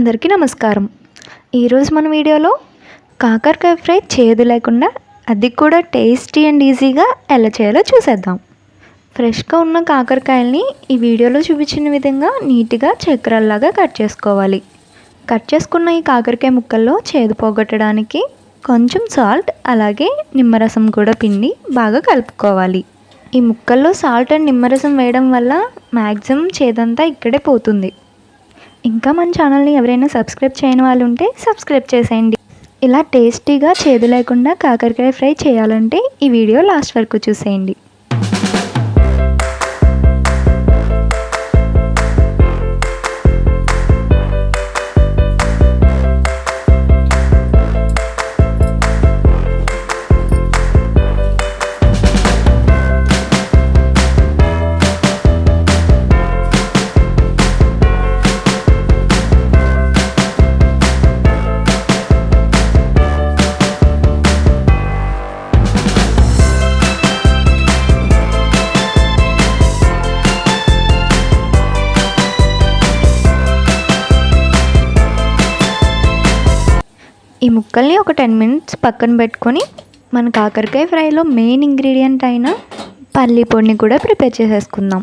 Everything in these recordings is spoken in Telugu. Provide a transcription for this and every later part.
అందరికీ నమస్కారం. ఈరోజు మన వీడియోలో కాకరకాయ ఫ్రై చేదు లేకుండా అది కూడా టేస్టీ అండ్ ఈజీగా ఎలా చేయాలో చూసేద్దాం. ఫ్రెష్గా ఉన్న కాకరకాయల్ని ఈ వీడియోలో చూపించిన విధంగా నీట్గా చక్రాల్లాగా కట్ చేసుకోవాలి. కట్ చేసుకున్న ఈ కాకరకాయ ముక్కల్లో చేదు పోగొట్టడానికి కొంచెం సాల్ట్ అలాగే నిమ్మరసం కూడా పిండి బాగా కలుపుకోవాలి. ఈ ముక్కల్లో సాల్ట్ అండ్ నిమ్మరసం వేయడం వల్ల మ్యాక్సిమం చేదంతా ఇక్కడే పోతుంది. ఇంకా మన ఛానల్ని ఎవరైనా సబ్స్క్రైబ్ చేయని వాళ్ళు ఉంటే సబ్స్క్రైబ్ చేసేయండి. ఇలా టేస్టీగా చేదు లేకుండా కాకరకాయ ఫ్రై చేయాలంటే ఈ వీడియో లాస్ట్ వరకు చూసేయండి. ఈ ముక్కల్ని ఒక 10 మినిట్స్ పక్కన పెట్టుకొని మన కాకరకాయ ఫ్రైలో మెయిన్ ఇంగ్రీడియంట్ అయిన పల్లీ పొడిని కూడా ప్రిపేర్ చేసేసుకుందాం.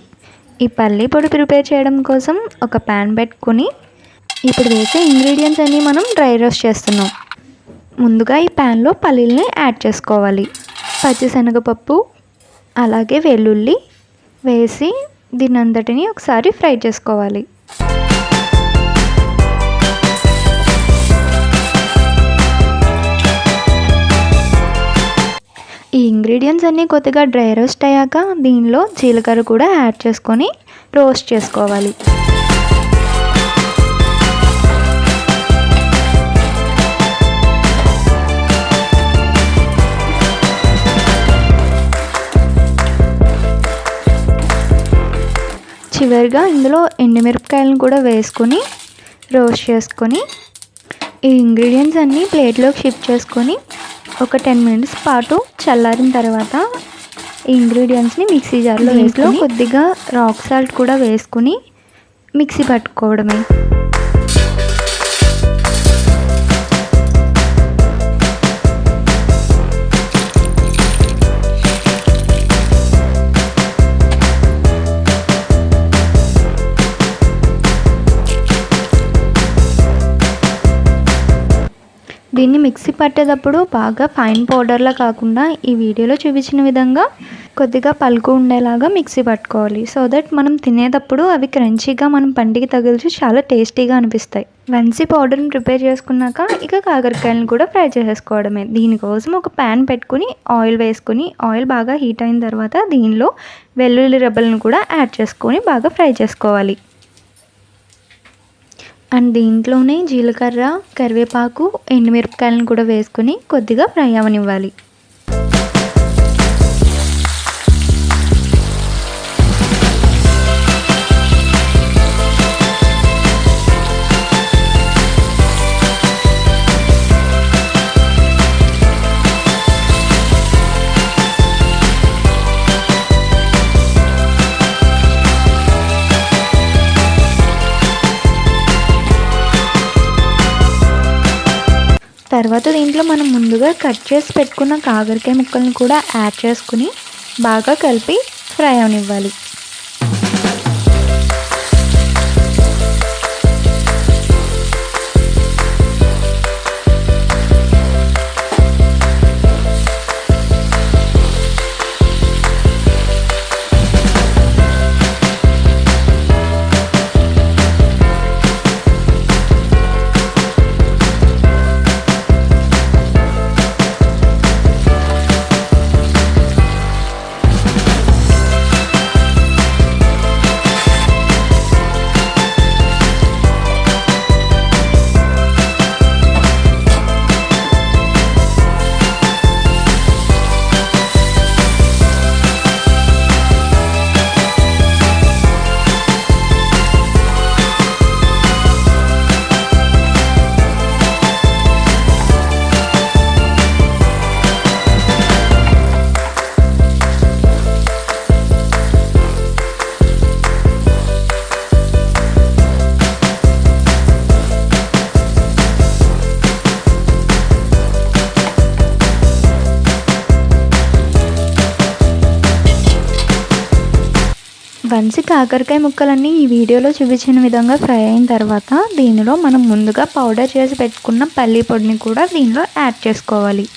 ఈ పల్లీ పొడి ప్రిపేర్ చేయడం కోసం ఒక ప్యాన్ పెట్టుకొని ఇప్పుడు వేసే ఇంగ్రీడియంట్స్ అన్నీ మనం డ్రై రోస్ట్ చేస్తున్నాం. ముందుగా ఈ ప్యాన్లో పల్లీలని యాడ్ చేసుకోవాలి. పచ్చిశనగపప్పు అలాగే వెల్లుల్లి వేసి దీని అంతటిని ఒకసారి ఫ్రై చేసుకోవాలి. ఈ ఇంగ్రీడియంట్స్ అన్నీ కొద్దిగా డ్రై రోస్ట్ అయ్యాక దీనిలో జీలకర్ర కూడా యాడ్ చేసుకొని రోస్ట్ చేసుకోవాలి. చివరిగా ఇందులో ఎండుమిరపకాయలను కూడా వేసుకొని రోస్ట్ చేసుకొని ఈ ఇంగ్రీడియంట్స్ అన్నీ ప్లేట్లోకి షిఫ్ట్ చేసుకొని ఒక 10 మినిట్స్ పాటు చల్లారిన తర్వాత ఈ ఇంగ్రీడియంట్స్ని మిక్సీ జార్లో వేసుకొని కొద్దిగా రాక్ సాల్ట్ కూడా వేసుకుని మిక్సీ పట్టుకోవడమే. దీన్ని మిక్సీ పట్టేటప్పుడు బాగా ఫైన్ పౌడర్లా కాకుండా ఈ వీడియోలో చూపించిన విధంగా కొద్దిగా పలుకు ఉండేలాగా మిక్సీ పట్టుకోవాలి. సో దట్ మనం తినేటప్పుడు అవి క్రంచీగా మనం పంటికి తగిలిచి చాలా టేస్టీగా అనిపిస్తాయి. వన్స్ ఈ పౌడర్ని ప్రిపేర్ చేసుకున్నాక ఇక కాకరకాయలను కూడా ఫ్రై చేసేసుకోవడమే. దీనికోసం ఒక ప్యాన్ పెట్టుకుని ఆయిల్ వేసుకుని ఆయిల్ బాగా హీట్ అయిన తర్వాత దీనిలో వెల్లుల్లి రెబ్బలను కూడా యాడ్ చేసుకొని బాగా ఫ్రై చేసుకోవాలి. అండ్ దీంట్లోనే జీలకర్ర కరివేపాకు ఎండుమిరపకాయలను కూడా వేసుకొని కొద్దిగా ఫ్రై అవనివ్వాలి. తర్వాత దీంట్లో మనం ముందుగా కట్ చేసి పెట్టుకున్న కాకరకాయ ముక్కలను కూడా యాడ్ చేసుకుని బాగా కలిపి ఫ్రై అవనివ్వాలి. ఫ్రెండ్స్, కాకరకాయ ముక్కలన్నీ ఈ వీడియోలో చూపించిన విధంగా ఫ్రై అయిన తర్వాత దీనిలో మనం ముందుగా పౌడర్ చేసి పెట్టుకున్న పల్లి పొడిని కూడా దీనిలో యాడ్ చేసుకోవాలి.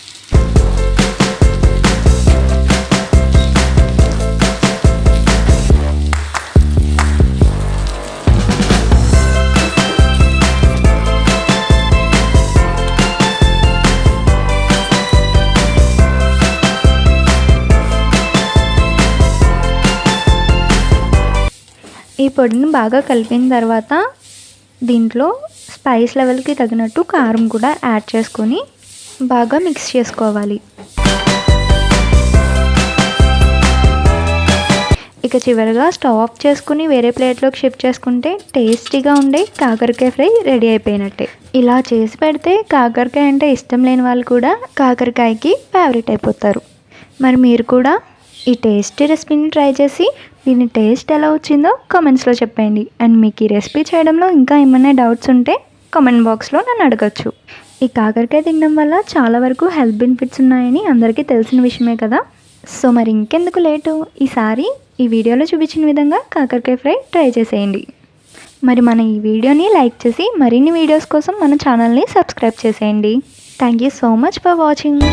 ఈ పొడిని బాగా కలిపిన తర్వాత దీంట్లో స్పైస్ లెవెల్కి తగినట్టు కారం కూడా యాడ్ చేసుకొని బాగా మిక్స్ చేసుకోవాలి. ఇక చివరిగా స్టవ్ ఆఫ్ చేసుకుని వేరే ప్లేట్లోకి షిఫ్ట్ చేసుకుంటే టేస్టీగా ఉండే కాకరకాయ ఫ్రై రెడీ అయిపోయినట్టే. ఇలా చేసి పెడితే కాకరకాయ అంటే ఇష్టం లేని వాళ్ళు కూడా కాకరకాయకి ఫేవరెట్ అయిపోతారు. మరి మీరు కూడా ఈ టేస్టీ రెసిపీని ట్రై చేసి దీని టేస్ట్ ఎలా వచ్చిందో కామెంట్స్లో చెప్పండి. అండ్ మీకు ఈ రెసిపీ చేయడంలో ఇంకా ఏమైనా డౌట్స్ ఉంటే కామెంట్ బాక్స్లో నన్ను అడగచ్చు. ఈ కాకరకాయ తినడం వల్ల చాలా వరకు హెల్త్ బెనిఫిట్స్ ఉన్నాయని అందరికీ తెలిసిన విషయమే కదా. సో మరి ఇంకెందుకు లేటు, ఈసారి ఈ వీడియోలో చూపించిన విధంగా కాకరకాయ ఫ్రై ట్రై చేసేయండి. మరి మన ఈ వీడియోని లైక్ చేసి మరిన్ని వీడియోస్ కోసం మన ఛానల్ని సబ్స్క్రైబ్ చేసేయండి. Thank you so much for watching.